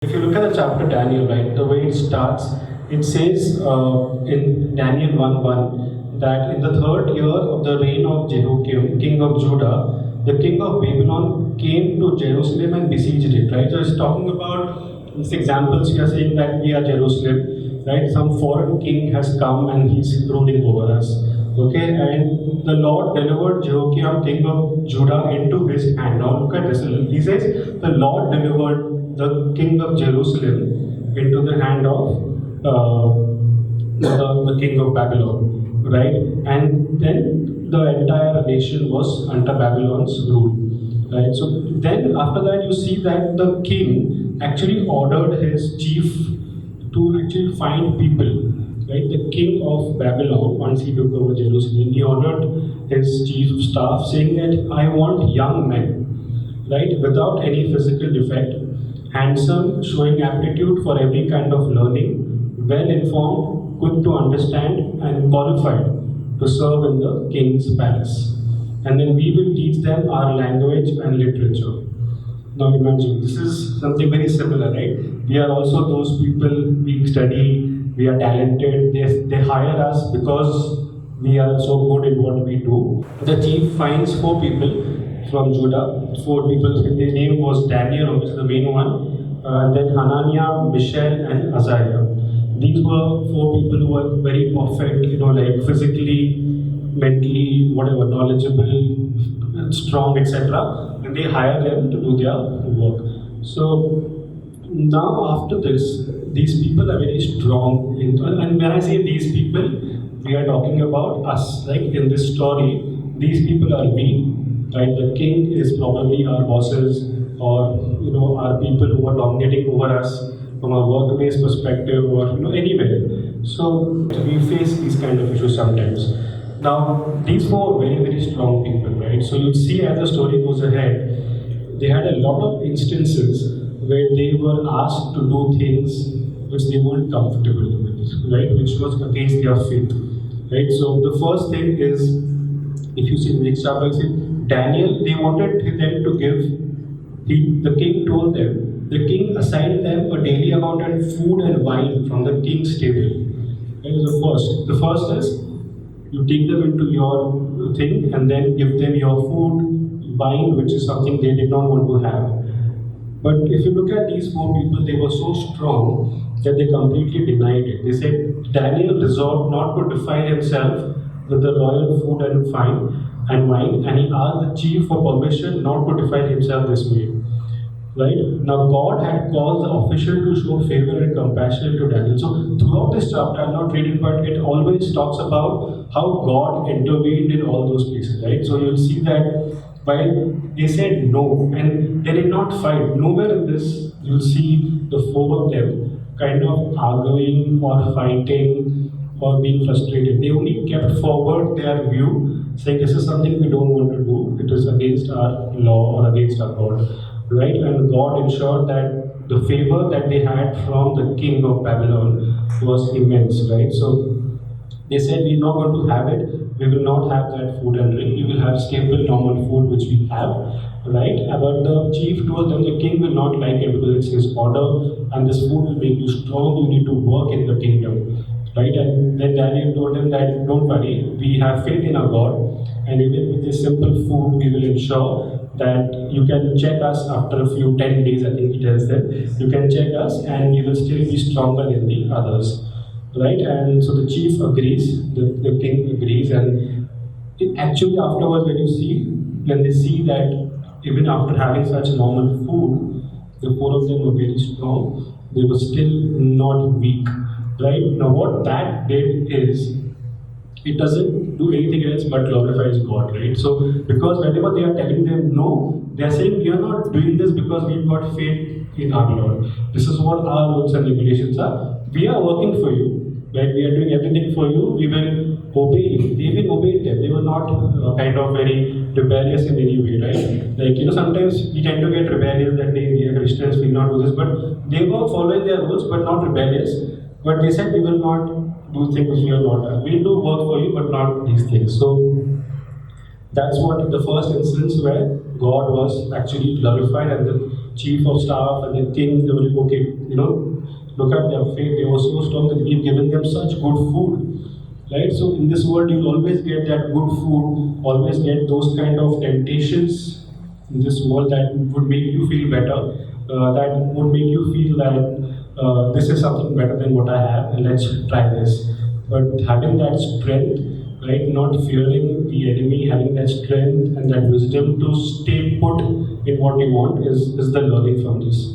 If you look at the chapter Daniel, right, the way it starts, it says in Daniel 1:1 that in the third year of the reign of Jehoiakim, king of Judah, the king of Babylon came to Jerusalem and besieged it, right? So it's talking about these examples. We are saying that we are Jerusalem, right? Some foreign king has come and he's ruling over us. Okay, and the Lord delivered Jehoiakim, king of Judah, into his hand. Now look at this. He says, the Lord delivered the king of Jerusalem into the hand of the king of Babylon, right? And then the entire nation was under Babylon's rule, right? So then after that, you see that the king actually ordered his chief to actually find people. Right, the king of Babylon, once he took over Jerusalem, he ordered his chief of staff saying that I want young men, right, without any physical defect, handsome, showing aptitude for every kind of learning, well informed, quick to understand, and qualified to serve in the king's palace. And then we will teach them our language and literature. Now imagine, this is something very similar, right? We are also those people, we study, we are talented, they hire us because we are so good in what we do. The chief finds 4 people from Judah, 4 people, their name was Daniel, which is the main one, and then Hananiah, Mishael, and Azariah. These were 4 people who were very perfect, like physically, mentally, whatever, knowledgeable, strong, etc. And they hire them to do their work. So now after this, these people are very strong. And when I say these people, we are talking about us. Like in this story, these people are we, right? The king is probably our bosses, or our people who are dominating over us from a workplace perspective, or anywhere. So we face these kind of issues sometimes. Now these 4 very, very strong people, right? So you'll see as the story goes ahead, they had a lot of instances where they were asked to do things which they weren't comfortable with, right? Which was against their faith, right? So the first thing is, if you see the next chapter, Daniel, they wanted them to give, the king told them, the king assigned them a daily amount of food and wine from the king's table. That is the first. The first is, you take them into your thing and then give them your food, wine, which is something they did not want to have. But if you look at these 4 people, they were so strong that they completely denied it. They said Daniel resolved not to defile himself with the royal food and wine, and he asked the chief for permission not to defile himself this way. Right? Now God had called the official to show favor and compassion to Daniel. So throughout this chapter, I'm not reading, but it always talks about how God intervened in all those places. Right? So you'll see that while they said no, and they did not fight. Nowhere in this you'll see the 4 of them kind of arguing or fighting or being frustrated. They only kept forward their view, saying this is something we don't want to do. It is against our law or against our God, right? And God ensured that the favor that they had from the king of Babylon was immense, right? So they said, we're not going to have it. We will not have that food and drink. We will have staple normal food which we have, right? But the chief told them the king will not like it because it's his order, and this food will make you strong. You need to work in the kingdom, right? And then Daniel told them that don't worry, we have faith in our God, and even with this simple food, we will ensure that you can check us after a few 10 days. I think he tells them you can check us, and we will still be stronger than the others. Right, and so the chief agrees, the king agrees, and actually afterwards when they see that even after having such normal food, the 4 of them were very strong, they were still not weak, right? Now what that did is, it doesn't do anything else but glorifies God, right? So because whenever they are telling them no, they are saying we are not doing this because we've got faith in our Lord. This is what our rules and regulations are. We are working for you. Right? We are doing everything for you, we will obey you. They even obeyed them. They were not kind of very rebellious in any way, right? Like, sometimes we tend to get rebellious that we are Christians, we will not do this, but they were following their rules, but not rebellious. But they said, we will not do things which we are not done. We will do work for you, but not these things. So that's what the first instance where God was actually glorified, and the chief of staff and the kings, they were like, okay, look at their faith. They were so strong that we've given them such good food. Right? So in this world, you'll always get that good food, always get those kind of temptations in this world that would make you feel better, that would make you feel that this is something better than what I have, and let's try this. But having that strength, right, not fearing the enemy, having that strength and that wisdom to stay put in what you want is the learning from this.